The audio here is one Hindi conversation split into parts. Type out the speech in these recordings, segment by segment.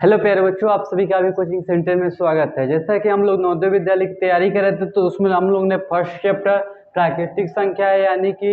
हेलो प्यारे बच्चों, आप सभी का भी कोचिंग सेंटर में स्वागत है। जैसा कि हम लोग नवोदय विद्यालय की तैयारी कर रहे थे, तो उसमें हम लोग ने फर्स्ट चैप्टर प्राकृतिक संख्या यानी कि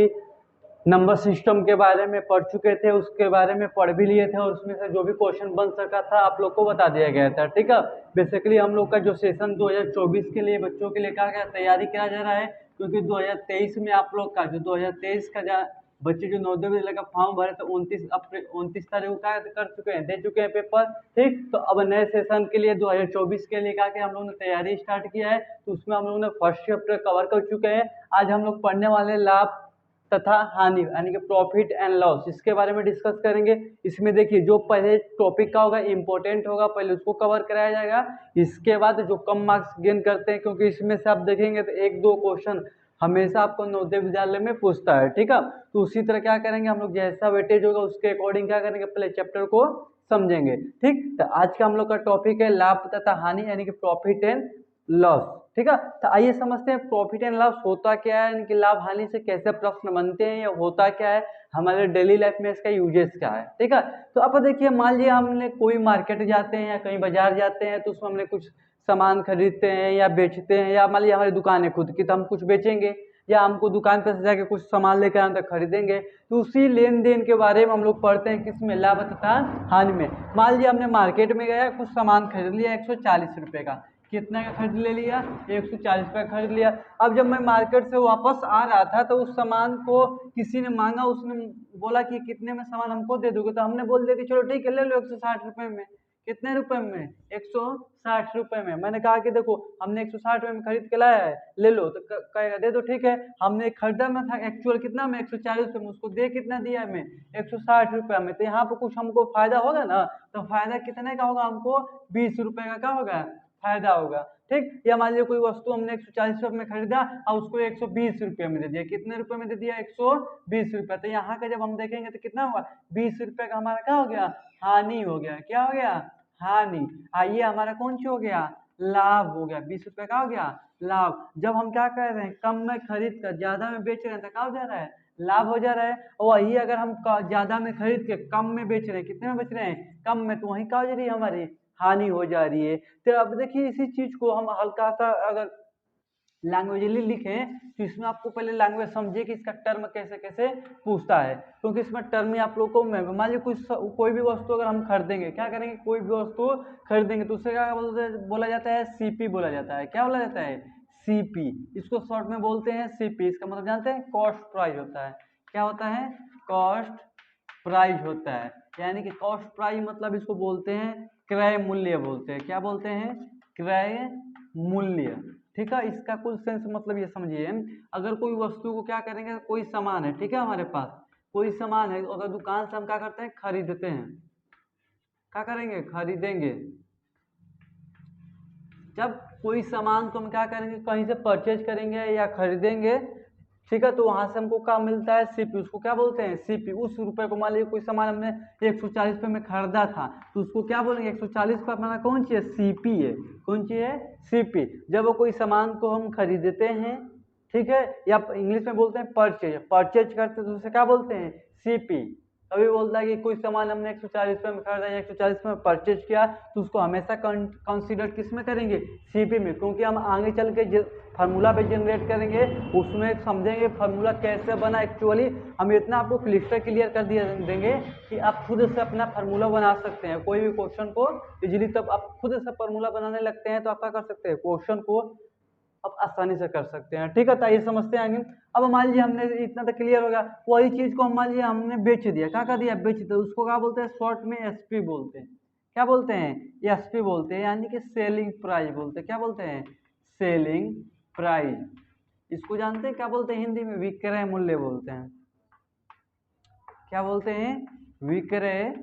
नंबर सिस्टम के बारे में पढ़ चुके थे। उसके बारे में पढ़ भी लिए थे और उसमें से जो भी क्वेश्चन बन सका था आप लोग को बता दिया गया था। ठीक है, बेसिकली हम लोग का जो सेशन 2024 के लिए बच्चों के लिए क्या तैयारी किया जा रहा है, क्योंकि 2023 में आप लोग का जो 2023 का बच्चे जो नवोदय विद्यालय का फॉर्म भरे तो 29 तारीख को क्या कर चुके हैं, दे चुके हैं पेपर। ठीक, तो अब नए सेशन के लिए 2024 के लिए क्या हम लोगों ने तैयारी स्टार्ट किया है, तो उसमें हम लोगों ने फर्स्ट चैप्टर कवर कर चुके हैं। आज हम लोग पढ़ने वाले लाभ तथा हानि यानी कि प्रॉफिट एंड लॉस, इसके बारे में डिस्कस करेंगे। इसमें देखिए, जो पहले टॉपिक का होगा इंपॉर्टेंट होगा, पहले उसको कवर कराया जाएगा। इसके बाद जो कम मार्क्स गेन करते हैं, क्योंकि इसमें से आप देखेंगे तो एक दो क्वेश्चन हमेशा आपको नवोदय विद्यालय में पूछता है। ठीक है, तो उसी तरह क्या करेंगे हम लोग, जैसा वेटेज होगा उसके अकॉर्डिंग क्या करेंगे, पहले चैप्टर को समझेंगे। ठीक, तो आज का हम लोग का टॉपिक है लाभ तथा हानि यानी कि प्रॉफिट एंड लॉस। ठीक है, तो आइए समझते हैं प्रॉफिट एंड लॉस होता क्या है, यानी कि लाभ हानि से कैसे प्रश्न बनते हैं या होता क्या है, हमारे डेली लाइफ में इसका यूजेस क्या है। ठीक है, तो आप देखिए, मान लिया हमने कोई मार्केट जाते हैं या कहीं बाजार जाते हैं, तो उसमें हमने कुछ सामान खरीदते हैं या बेचते हैं, या मान लिया हमारी दुकान है खुद की तो हम कुछ बेचेंगे, या हमको दुकान पर से जाके कुछ सामान लेकर आना तो खरीदेंगे। तो उसी लेन देन के बारे में हम लोग पढ़ते हैं किसमें, लाभ तथा हानि में। मान लिया हमने मार्केट में गया, कुछ सामान खरीद लिया 140 रुपये का, कितना का खरीद ले लिया, 140 रुपये खरीद लिया। अब जब मैं मार्केट से वापस आ रहा था तो उस सामान को किसी ने मांगा, उसने बोला कि कितने में सामान हमको दे दोगे, तो हमने बोल दिया कि चलो ठीक है ले लो 160 रुपये में। कितने रुपए में, 160 रुपये में। मैंने कहा कि देखो हमने 160 रुपये में खरीद के लाया है, ले लो, तो कहेगा दे दो। ठीक है, हमने खरीदा में था एक्चुअल कितना में, 140 रुपये में, उसको दे कितना दिया हमें, 160 रुपये में। तो यहाँ पर कुछ हमको फायदा होगा ना, तो फायदा कितने का होगा, हमको 20 रुपये का क्या होगा, फायदा होगा। ठीक, या मान लीजिए कोई वस्तु हमने 140 रुपये में खरीदा और उसको 120 रुपये में दे दिया, कितने रुपये में दे दिया, 120 रुपये। तो यहाँ का जब हम देखेंगे तो कितना होगा, 20 रुपये का हमारा क्या हो गया, हानि हो गया। क्या हो गया, हानि। आइए हमारा कौन सी हो गया, लाभ हो गया। 20 रुपये का हो गया लाभ। जब हम क्या कर रहे हैं, कम में खरीद कर ज्यादा में बेच रहे हैं तो क्या हो जा रहा है, लाभ हो जा रहा है। और वही अगर हम ज्यादा में खरीद के कम में बेच रहे हैं, कितने में बेच रहे हैं, कम में, तो वही क्या हो जा रही है, हमारी हानि हो जा रही है। तो अब देखिए, इसी चीज को हम हल्का सा अगर लैंग्वेजली लिखें तो इसमें आपको पहले लैंग्वेज समझिए कि इसका टर्म कैसे कैसे पूछता है, क्योंकि इसमें टर्म ही आप लोग को, मान लीजिए कोई भी वस्तु अगर हम खरीदेंगे, क्या करेंगे, कोई भी वस्तु खरीदेंगे तो उसे क्या बोला जाता है, सीपी बोला जाता है। क्या बोला जाता है, सीपी। इसको शॉर्ट में बोलते हैं सीपी। इसका मतलब जानते हैं, कॉस्ट प्राइस होता है। क्या होता है, कॉस्ट प्राइस होता है। यानी कि कॉस्ट प्राइस मतलब इसको बोलते हैं क्रय मूल्य बोलते हैं। क्या बोलते हैं, क्रय मूल्य। ठीक है, इसका कुल सेंस मतलब ये समझिए, अगर कोई वस्तु को क्या करेंगे, कोई सामान है, ठीक है, हमारे पास कोई सामान है, अगर दुकान से हम क्या करते हैं, खरीदते हैं, क्या करेंगे, खरीदेंगे। जब कोई सामान को हम क्या करेंगे, कहीं से परचेज करेंगे या खरीदेंगे, ठीक है, तो वहां से हमको क्या मिलता है, सीपी। उसको क्या बोलते हैं, सीपी। उस रुपए को, मान लीजिए कोई सामान हमने 140 रुपये में खरीदा था, तो उसको क्या बोलेंगे, 140 रुपये अपना कौन सी है, सीपी है। कौन सी है, सीपी। जब वो कोई सामान को हम खरीदते हैं, ठीक है, या इंग्लिश में बोलते हैं परचेज, परचेज करते हैं तो उसे क्या बोलते हैं, सीपी। अभी बोलता है कि कोई सामान हमने 140 रुपये में खरीदा या 140 रुपये में परचेज किया, तो उसको हमेशा कंसीडर किस में करेंगे, सीपी में, क्योंकि हम आगे चल के फार्मूला पे जनरेट करेंगे, उसमें समझेंगे फार्मूला कैसे बना। एक्चुअली हम इतना आपको क्लियर कर दिया देंगे कि आप खुद से अपना फार्मूला बना सकते हैं कोई भी क्वेश्चन को इजीली। तब आप खुद से फार्मूला बनाने लगते हैं तो आप क्या कर सकते हैं, क्वेश्चन को आप आसानी से कर सकते हैं। ठीक है, तो ये समझते हैं आगे। अब मान लीजिए हमने इतना तो क्लियर होगा, वही चीज को मान लीजिए हमने बेच दिया, क्या कर दिया, बेच दिया, उसको क्या बोलते हैं, शॉर्ट में एसपी बोलते हैं। क्या बोलते हैं, एसपी बोलते हैं, यानी कि सेलिंग प्राइस बोलते हैं। क्या बोलते हैं, सेलिंग प्राइस। इसको जानते हैं क्या बोलते हैं, हिंदी में विक्रय मूल्य बोलते हैं। क्या बोलते हैं, विक्रय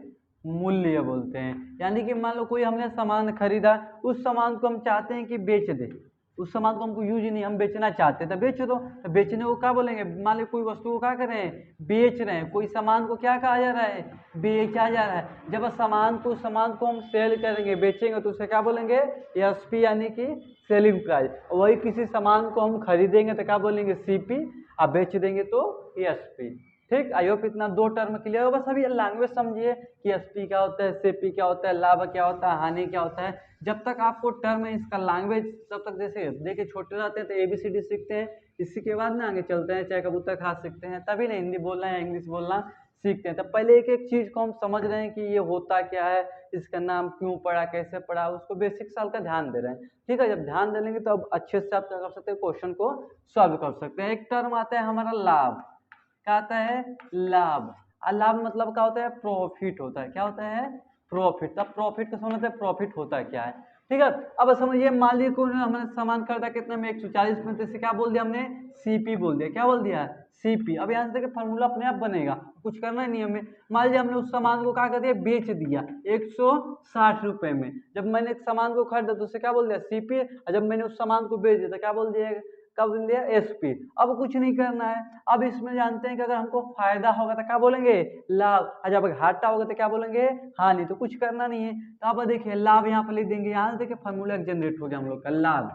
मूल्य बोलते हैं। यानी कि मान लो कोई हमने सामान खरीदा, उस सामान को हम चाहते हैं कि बेच दे, उस सामान को हमको यूज नहीं, हम बेचना चाहते हैं तो बेच दो। तो बेचने को क्या बोलेंगे, मान लो कोई वस्तु को क्या कर रहे हैं, बेच रहे हैं, कोई सामान को क्या कहा जा रहा है, बेचा जा रहा है। जब सामान को हम सेल करेंगे, बेचेंगे, तो उसे क्या बोलेंगे, एसपी, यानी कि सेलिंग प्राइस। वही किसी सामान को हम खरीदेंगे तो क्या बोलेंगे, सीपी, आप बेच देंगे तो एसपी। ठीक, आई होप इतना 2 टर्म क्लियर हो। बस अभी लैंग्वेज समझिए कि एसपी क्या होता है, सीपी क्या होता है, लाभ क्या होता है, हानि क्या होता है। जब तक आपको टर्म है इसका लैंग्वेज, तब तक जैसे देखिए छोटे रहते हैं तो ABCD सीखते हैं, इसी के बाद ना आगे चलते हैं चाहे कबूतर खा सीखते हैं, तभी ना हिंदी बोलना या इंग्लिश बोलना सीखते हैं। तो पहले एक एक चीज़ को हम समझ रहे हैं कि ये होता क्या है, इसका नाम क्यों पड़ा, कैसे पड़ा, उसको बेसिक साल का ध्यान दे रहे हैं। ठीक है, जब ध्यान दे लेंगे तो अब अच्छे से आप क्या कर सकते हैं, क्वेश्चन को सॉल्व कर सकते हैं। एक टर्म आता है हमारा लाभ, क्या आता है, लाभ। लाभ मतलब क्या होता है, प्रॉफिट होता है। क्या होता है, प्रॉफिट। तब प्रॉफिट को समझते हैं, प्रॉफिट होता क्या है। ठीक है, अब समझिए मान लीजिए कोई हमने सामान खरीदा कितने में, 140 में, तो इसे क्या बोल दिया हमने, सीपी बोल दिया। क्या बोल दिया, सीपी। अब यहाँ से देखिए फार्मूला अपने आप बनेगा, कुछ करना नहीं हमें। मान लीजिए हमने उस सामान को क्या कर दिया, बेच दिया 160 रुपए में। जब मैंने एक सामान को खरीदा तो उसे क्या बोल दिया, सीपी। और जब मैंने उस सामान को बेच दिया तो क्या बोल दिया, कब बोल दिया, एसपी। अब कुछ नहीं करना है। अब इसमें जानते हैं कि अगर हमको फायदा होगा तो क्या बोलेंगे, लाभ, और जब घाटा होगा तो क्या बोलेंगे, हानि। तो कुछ करना नहीं है। तो अब देखिए लाभ यहाँ पर लिख देंगे, यहाँ से देखिए फार्मूला जनरेट हो गया हम लोग का, लाभ।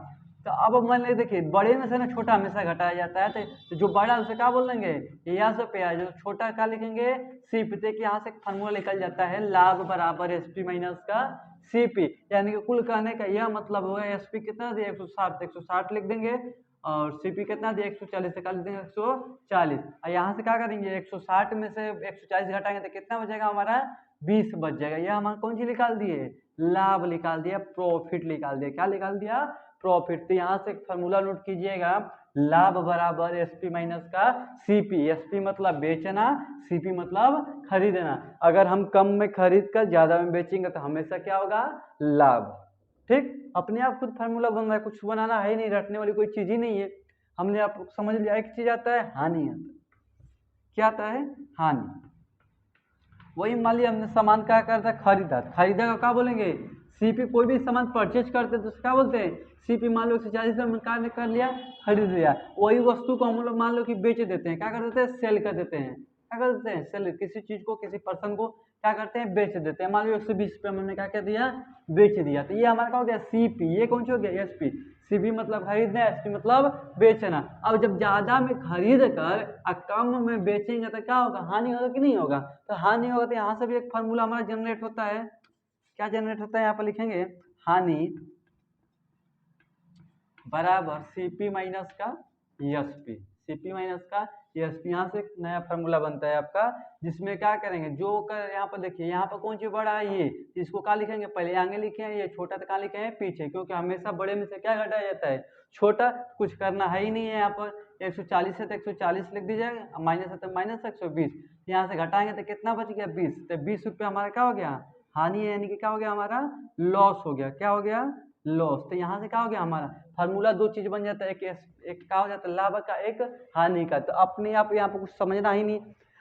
तो अब मान लीजिए देखिए बड़े में से ना छोटा हमेशा घटाया जाता है, तो जो बड़ा उसे क्या बोल देंगे, यहाँ से पे जो छोटा क्या लिखेंगे, सीपी। देखिए यहाँ से फार्मूला निकल जाता है, लाभ बराबर एसपी माइनस का सीपी। यानी कि कुल कहने का यह मतलब होगा, एसपी कितना दिया 160, 160 लिख देंगे, और सीपी कितना दिया 140, से कर देंगे 140। और यहाँ से क्या करेंगे, 160 में से 140 घटाएंगे तो कितना बचेगा हमारा, 20 बच जाएगा। यह हमारा कौन सी निकाल दिए, लाभ निकाल दिया, प्रॉफिट निकाल दिया। क्या निकाल दिया, प्रॉफिट। तो यहाँ से फार्मूला नोट कीजिएगा, लाभ बराबर एसपी माइनस का सीपी। एसपी मतलब बेचना, सीपी मतलब खरीदना। अगर हम कम में खरीद कर ज्यादा में बेचेंगे तो हमेशा क्या होगा, लाभ। ठीक, अपने आप खुद फार्मूला बन रहा है, कुछ बनाना है ही नहीं, रटने वाली कोई चीज ही नहीं है। हमने आप समझ लिया, एक चीज आता है हानि आता है। क्या आता है, हानि। वही मान लिया हमने सामान क्या करता है, खरीदा, खरीदा का क्या बोलेंगे, सीपी। कोई भी सामान परचेज करते हैं तो क्या बोलते हैं, सीपी। मान लो 140 में कार्य कर लिया, खरीद लिया। वही वस्तु को हम लोग मान लो कि बेच देते हैं, क्या कर देते हैं, सेल कर देते हैं। क्या कर देते हैं, सेल। किसी चीज को, किसी पर्सन को क्या करते हैं, बेच देते हैं। मान लो 120 रुपये हमने क्या कर दिया, बेच दिया। तो ये हमारा क्या हो गया, सीपी। ये कौन सा हो गया, एसपी। सीपी मतलब खरीदना, एसपी मतलब बेचना। अब जब ज्यादा में खरीद कर कम में बेचेंगे तो क्या होगा, हानि होगा कि नहीं होगा। तो हानि होगा, तो यहाँ से भी एक फार्मूला हमारा जनरेट होता है। क्या जनरेट होता है, यहाँ पर लिखेंगे, हानि बराबर सीपी माइनस का एसपी। सीपी माइनस का एसपी। यहाँ से एक नया फार्मूला बनता है आपका, जिसमें क्या करेंगे, जो कर यहाँ पर देखिए, यहाँ पर कौन सी बड़ा है, ये। इसको क्या लिखेंगे, पहले आगे लिखे हैं, ये छोटा तो क्या लिखे हैं, पीछे। क्योंकि हमेशा बड़े में से क्या घटाया जाता है, छोटा। कुछ करना है ही नहीं है। यहाँ पर 140 है तो 140 लिख दीजिएगा, माइनस है तो माइनस 120। यहाँ से घटाएंगे तो कितना बच गया, 20। तो 20 रुपये हमारा क्या हो गया, हानि है, यानी कि क्या हो गया हमारा, लॉस हो गया। क्या हो गया, लॉस। तो यहाँ से क्या हो गया हमारा फार्मूला, दो चीज बन जाता है, एक क्या हो जाता है, लाभ का, एक हानि का। तो अपने आप यहाँ पर कुछ समझना ही नहीं,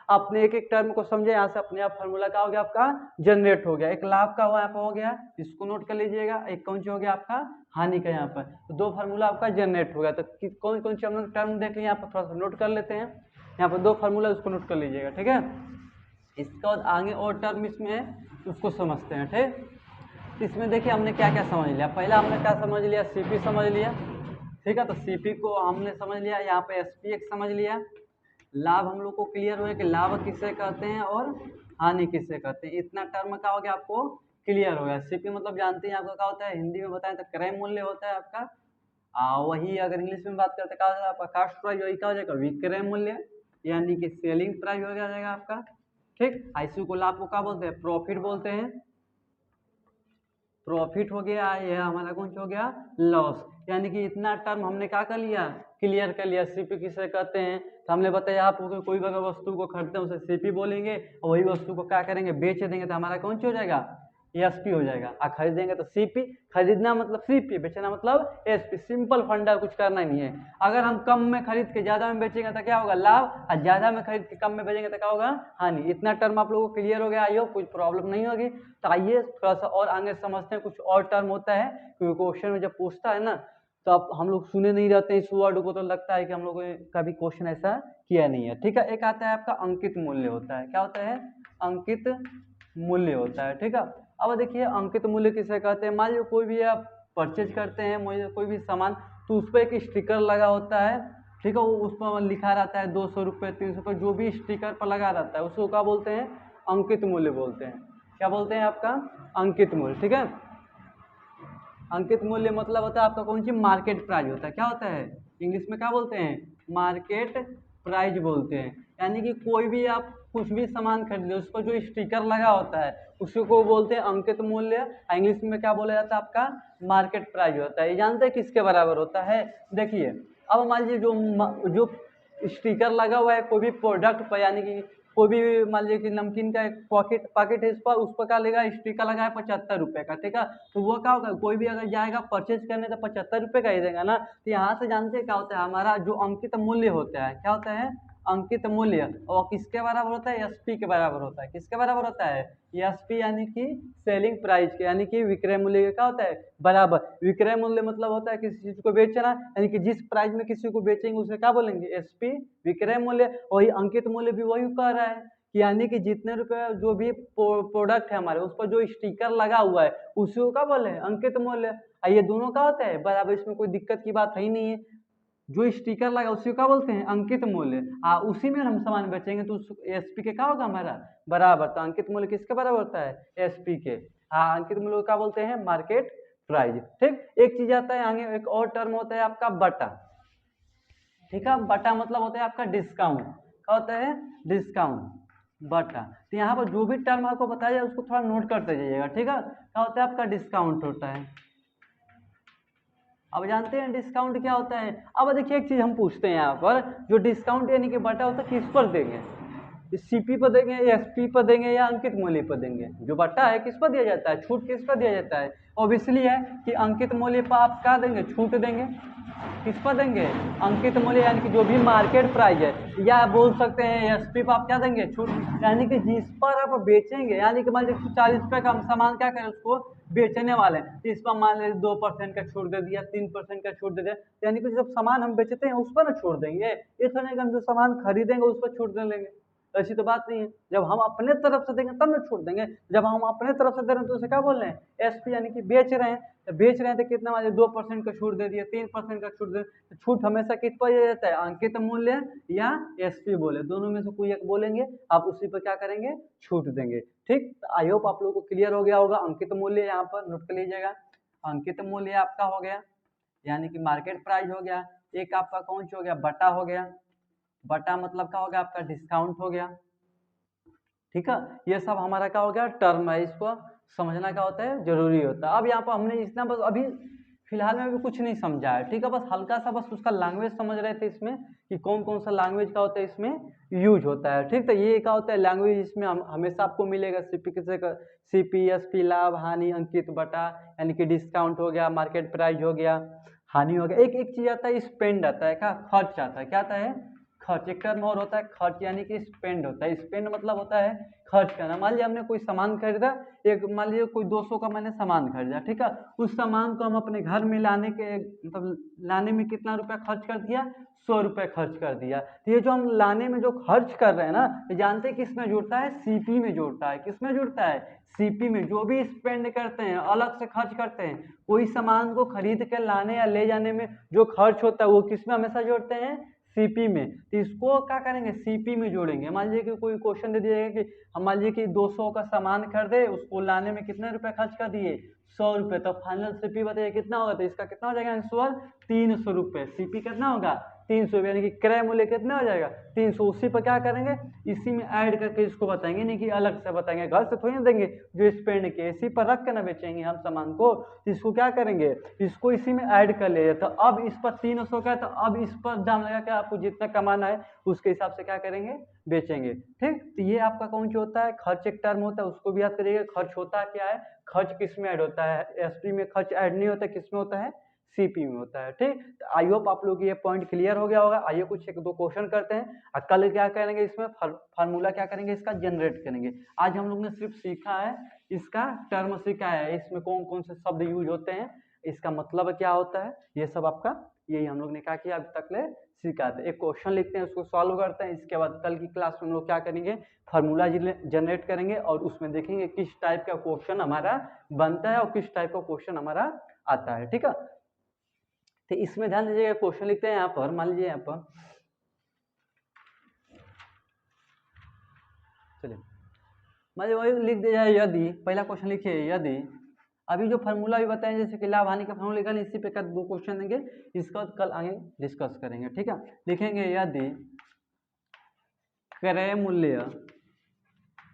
अपने एक एक टर्म को समझे, यहाँ से अपने आप फार्मूला क्या हो गया आपका, जनरेट हो गया। एक लाभ का हुआ यहाँ पर हो गया, इसको नोट कर लीजिएगा। एक कौन सा हो गया आपका, हानि का। यहाँ पर तो 2 फार्मूला आपका जनरेट हो गया। तो कौन कौन से हम लोग टर्म देख लिया, यहाँ पर थोड़ा सा नोट कर लेते हैं। यहाँ पर 2 फार्मूला, उसको नोट कर लीजिएगा, ठीक है। इसके बाद आगे और टर्म इसमें है, उसको समझते हैं। ठीक, इसमें देखिए हमने क्या क्या समझ लिया। पहला हमने क्या समझ लिया, सीपी समझ लिया, ठीक है। तो सीपी को हमने समझ लिया, यहाँ पे एसपी एक समझ लिया। लाभ हम लोग को क्लियर हो गया कि लाभ किसे कहते हैं और हानि किसे कहते हैं। इतना टर्म का हो गया, आपको क्लियर हो गया। सीपी मतलब जानते हैं आपका क्या होता है, हिंदी में बताएं तो क्रय मूल्य होता है आपका। वही अगर इंग्लिश में बात करते क्या होता है आपका, कास्ट प्राइस। वही क्या हो जाएगा, विक्रय मूल्य, यानी कि सेलिंग प्राइस हो जाएगा आपका। ठीक, इसी को लाभ को क्या बोलते हैं, प्रॉफिट बोलते हैं। प्रॉफिट हो गया, यह हमारा कौन सा हो गया, लॉस। यानी कि इतना टर्म हमने क्या कर लिया, क्लियर कर लिया। सीपी किसे कहते हैं, तो हमने बताया आपको कोई भी अगर वस्तु को खरीदते हैं उसे सीपी बोलेंगे, और वही वस्तु को क्या करेंगे, बेच देंगे तो हमारा कौन सा हो जाएगा, एसपी हो जाएगा। और खरीदेंगे तो सीपी। खरीदना मतलब सीपी, बेचना मतलब एसपी। सिंपल फंडा, कुछ करना ही नहीं है। अगर हम कम में खरीद के ज्यादा में बेचेंगे तो क्या होगा, लाभ। और ज्यादा में खरीद के कम में बेचेंगे तो क्या होगा, हानि। इतना टर्म आप लोगों को क्लियर हो गया, आइए कुछ प्रॉब्लम नहीं होगी। तो आइए थोड़ा सा और आगे समझते हैं। कुछ और टर्म होता है, क्योंकि क्वेश्चन में जब पूछता है ना, तो अब हम लोग सुने नहीं रहते हैं इस वर्ड को, तो लगता है कि हम लोग ने कभी क्वेश्चन ऐसा किया नहीं है। ठीक है, एक आता है आपका अंकित मूल्य होता है। क्या होता है, अंकित मूल्य होता है। ठीक है, अब देखिए अंकित मूल्य किसे कहते हैं। मान लीजिए कोई भी आप परचेज करते हैं, मुझे कोई भी सामान, तो उस पर एक स्टिकर लगा होता है। ठीक है, वो उस पर लिखा रहता है 200 रुपये 300 रुपये, जो भी स्टिकर पर लगा रहता है उसको क्या बोलते हैं, अंकित मूल्य बोलते हैं। क्या बोलते हैं आपका, अंकित मूल्य। ठीक है, अंकित मूल्य मतलब होता है आपका कौन सी, मार्केट प्राइस होता है। क्या होता है, इंग्लिश में क्या बोलते हैं, मार्केट प्राइस बोलते हैं। यानी कि कोई भी आप कुछ भी सामान खरीदे उस पर जो स्टिकर लगा होता है उसी को बोलते हैं अंकित मूल्य। इंग्लिश में क्या बोला जाता है, आपका मार्केट प्राइस होता है। ये जानते हैं किसके बराबर होता है, देखिए अब मान लीजिए जो स्टिकर लगा हुआ है कोई भी प्रोडक्ट पर, यानी कि कोई भी मान लीजिए कि नमकीन का एक पैकेट है, उस पर क्या लगा, स्टिकर लगा है 75 रुपये का। ठीक है, तो वो क्या होगा, कोई भी अगर जाएगा परचेज करने तो 75 रुपये का ही देगा ना। तो यहाँ से जानते हैं क्या होता है, हमारा जो अंकित मूल्य होता है, क्या होता है, अंकित मूल्य, और किसके बराबर होता है, एसपी के बराबर होता है। किसके बराबर होता है, एसपी यानी कि सेलिंग प्राइस के, यानी कि विक्रय मूल्य के क्या होता है, बराबर। विक्रय मूल्य मतलब होता है किसी चीज को बेचना, यानी कि जिस प्राइस में किसी को बेचेंगे उसे क्या बोलेंगे, एसपी विक्रय मूल्य। वही अंकित मूल्य भी वही कह रहा है कि यानी कि जितने रुपए जो भी प्रोडक्ट है हमारे उस पर जो स्टिकर लगा हुआ है उसी को क्या बोले, अंकित मूल्य। ये दोनों का होता है बराबर, इसमें कोई दिक्कत की बात है ही नहीं है। जो स्टिकर लगा उसी को क्या बोलते हैं, अंकित मूल्य। उसी में हम सामान बेचेंगे तो एसपी के क्या होगा, हमारा बराबर। तो अंकित मूल्य किसके बराबर होता है, एसपी के। अंकित मूल्य को क्या बोलते हैं, मार्केट प्राइस। ठीक, एक चीज आता है आगे, एक और टर्म होता है आपका बटा। ठीक है, बटा मतलब होता है आपका डिस्काउंट। क्या होता है, डिस्काउंट, बटा। तो यहाँ पर जो भी टर्म आपको बताया जाए उसको थोड़ा नोट करते जाइएगा। ठीक है, क्या होता है आपका, डिस्काउंट होता है। अब जानते हैं डिस्काउंट क्या होता है। अब देखिए एक चीज हम पूछते हैं यहाँ पर, जो डिस्काउंट यानी कि बटा होता है किस पर देंगे, सीपी पर देंगे, एसपी पर देंगे, या अंकित मूल्य पर देंगे। जो बटा है किस पर दिया जाता है, छूट किस पर दिया जाता है, ऑब्वियसली है कि अंकित मूल्य पर आप क्या देंगे, छूट देंगे। किस पर देंगे, अंकित मूल्य यानी कि जो भी मार्केट प्राइस है, या बोल सकते हैं एसपी पर आप क्या देंगे, छूट। यानी कि जिस पर आप बेचेंगे, यानी कि मान लीजिए 40 रुपये का हम सामान क्या करें उसको बेचने वाले हैं, इस पर मान लीजिए 2% का छूट दे दिया, 3% का छूट दे दिया। यानी कि जब सामान हम बेचते हैं उस पर ना छोड़ देंगे, इस तरह हम जो सामान खरीदेंगे उस पर छूट दे लेंगे। ऐसी तो बात नहीं है, जब हम अपने तरफ से देंगे तब ना छूट देंगे। जब हम अपने तरफ से दे रहे हैं तो उसे क्या बोल रहे हैं, एसपी, यानी कि बेच रहे हैं। तो बेच रहे हैं तो कितना मान 2% का छूट दे दिया, 3% का छूट दे, तो छूट हमेशा किस पर दिया जाता है, अंकित मूल्य या एसपी बोले, दोनों में से कोई एक बोलेंगे, आप उसी पर क्या करेंगे, छूट देंगे। ठीक, आई होप आप लोगों को क्लियर हो गया होगा। अंकित मूल्य यहाँ पर नोट कर लीजिएगा, अंकित मूल्य आपका हो गया यानी कि मार्केट प्राइस हो गया। एक आपका कौन सा हो गया, बटा हो गया। बटा मतलब क्या हो गया आपका, डिस्काउंट हो गया। ठीक है, ये सब हमारा क्या हो गया, टर्म है, इसको समझना क्या होता है, जरूरी होता है। अब यहाँ पर हमने इतना बस अभी फिलहाल में भी कुछ नहीं समझा है। ठीक है, बस हल्का सा बस उसका लैंग्वेज समझ रहे थे इसमें, कि कौन कौन सा लैंग्वेज का होता है इसमें यूज होता है। ठीक, तो ये क्या होता है लैंग्वेज, इसमें हमेशा आपको मिलेगा सीपी, एसपी, लाभ, हानि, अंकित, बटा, यानी कि डिस्काउंट हो गया, मार्केट प्राइस हो गया, हानि हो गया। एक एक चीज आता है, स्पेंड आता है, क्या खर्च आता है, क्या आता है, खर्च। एक टर्म और होता है खर्च, यानी कि स्पेंड होता है। स्पेंड मतलब होता है खर्च करना। मान लीजिए हमने कोई सामान खरीदा, एक मान लीजिए कोई 200 का मैंने सामान खरीदा। ठीक है, उस सामान को हम अपने घर में लाने के मतलब लाने में कितना रुपया खर्च कर दिया, 100 रुपये खर्च कर दिया। तो ये जो हम लाने में जो खर्च कर रहे हैं ना, तो जानते हैं किस में जुड़ता है, सीपी में जुड़ता है। किस में जुड़ता है, सीपी में। जो भी स्पेंड करते हैं, अलग से खर्च करते हैं, कोई सामान को खरीद के लाने या ले जाने में जो खर्च होता है वो किस में हमेशा जोड़ते हैं, सीपी में। तो इसको क्या करेंगे, सीपी में जोड़ेंगे। मान लीजिए कि कोई क्वेश्चन दे दिया कि हम मान लीजिए कि 200 का सामान खरीदे, उसको लाने में कितने रुपए खर्च कर दिए, 100 रुपये। तो फाइनल सीपी बताइए कितना होगा, तो इसका कितना हो जाएगा आंसर, 300 रुपये। सीपी कितना होगा, 300, यानी कि क्रय मूल्य कितना हो जाएगा, 300। उसी पर क्या करेंगे, इसी में ऐड करके इसको बताएंगे, नहीं कि अलग से बताएंगे, घर से थोड़ी ना देंगे जो स्पेंड के, इसी पर रख के ना बेचेंगे हम सामान को। इसको क्या करेंगे, इसको इसी में ऐड कर ले। तो अब इस पर 300 का है, तो अब इस पर दाम लगा के आपको जितना कमाना है उसके हिसाब से क्या करेंगे, बेचेंगे। ठीक, तो ये आपका कौन सा होता है, खर्च। एक टर्म होता है, उसको भी याद करिएगा। खर्च होता क्या है, खर्च किस में ऐड होता है, एसपी में खर्च ऐड नहीं होता, किस में होता है, सीपी में होता है। ठीक, आई होप आप लोग ये पॉइंट क्लियर हो गया होगा। आइए कुछ एक दो क्वेश्चन करते हैं, और कल क्या करेंगे, इसमें फार्मूला क्या करेंगे, इसका जनरेट करेंगे। आज हम लोग ने सिर्फ सीखा है, इसका टर्म सीखा है, इसमें कौन कौन से शब्द यूज होते हैं, इसका मतलब क्या होता है, ये सब आपका यही हम लोग ने क्या किया अभी तक ले सीखा था। एक क्वेश्चन लिखते हैं, उसको सॉल्व करते हैं। इसके बाद कल की क्लास में हम लोग क्या करेंगे, फार्मूला जनरेट करेंगे, और उसमें देखेंगे किस टाइप का क्वेश्चन हमारा बनता है और किस टाइप का क्वेश्चन हमारा आता है। ठीक है, तो इसमें ध्यान दीजिएगा, क्वेश्चन लिखते हैं यहाँ पर, मान लीजिए यहाँ पर, चलिए मान लीजिए वही लिख दिया जाए, यदि, पहला क्वेश्चन लिखिए, यदि अभी जो फार्मूला भी बताएं, जैसे कि लाभ हानि का फार्मूला लिखा, इसी पे का 2 क्वेश्चन देंगे, इसका कल आगे डिस्कस करेंगे, ठीक है। लिखेंगे यदि क्रय मूल्य,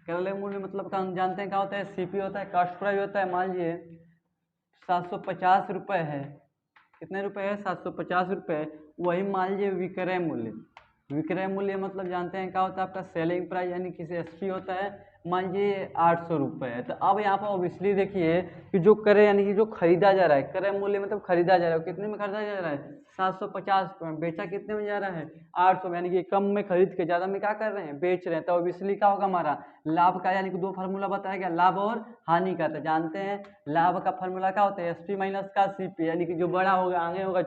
क्रय मूल्य मतलब हम जानते हैं क्या होता है, सीपी होता है, कॉस्ट प्राइस होता है। मान लीजिए 750 रुपये है, कितने रुपए है, 750 रुपये, वही मान लीजिए विक्रय मूल्य। विक्रय मूल्य मतलब जानते हैं क्या होता है, आपका सेलिंग प्राइस यानी कि एसपी होता है, मान लीजिए 800 रुपये है। तो अब यहाँ पर ऑब्वियसली देखिए कि जो क्रय यानी कि जो खरीदा जा रहा है, क्रय मूल्य मतलब खरीदा जा रहा है, कितने में खरीदा जा रहा है, 750 रुपये, बेचा कितने में जा रहा है, 800 में, यानी कि कम में खरीद के ज़्यादा में क्या कर रहे हैं, बेच रहे हैं। तो ऑब्वियसली क्या होगा हमारा लाभ का, यानी कि 2 फार्मूला बताया गया, लाभ और हानि का। तो जानते हैं लाभ का फार्मूला क्या होता है, एसपी माइनस का सीपी, यानी कि जो बड़ा होगा आगे होगा,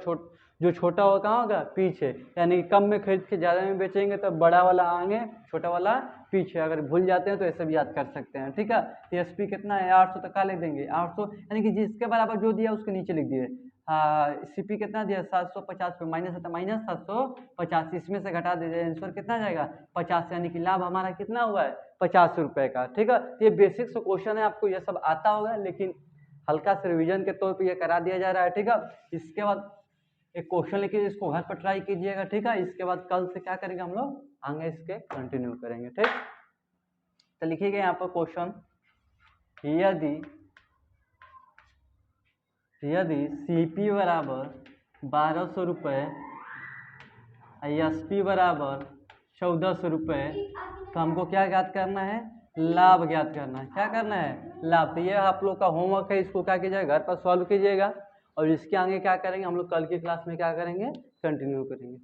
जो छोटा होगा कहाँ होगा, पीछे। यानी कि कम में खरीद के ज़्यादा में बेचेंगे तो बड़ा वाला आगे, छोटा वाला पीछे। अगर भूल जाते हैं तो ऐसे भी याद कर सकते हैं, ठीक है। तो एसपी कितना है, 800, तक का लिख देंगे 800, यानी कि जिसके बराबर जो दिया उसके नीचे लिख दिए। सीपी कितना दिया, 750 पे माइनस है तो माइनस 750, इसमें से घटा दीजिए, आंसर कितना जाएगा, 50, यानी कि लाभ हमारा कितना हुआ है, 50 रुपये का, ठीक है। ये बेसिक से क्वेश्चन है, आपको ये सब आता होगा, लेकिन हल्का से रिविजन के तौर पे ये करा दिया जा रहा है, ठीक है। इसके बाद एक क्वेश्चन लिखिए, इसको घर पर ट्राई कीजिएगा, ठीक है। इसके बाद कल से क्या करेंगे हम लोग, आगे इसके कंटिन्यू करेंगे, ठीक। तो लिखिएगा यहाँ पर क्वेश्चन, यदि सीपी बराबर 1200 रुपये, एसपी बराबर 1400 रुपये, तो हमको क्या ज्ञात करना है, लाभ ज्ञात करना है। क्या करना है, लाभ। तो ये आप लोग का होमवर्क है, इसको क्या कीजिएगा, घर पर सॉल्व कीजिएगा, और इसके आगे क्या करेंगे हम लोग कल की क्लास में क्या करेंगे, कंटिन्यू करेंगे।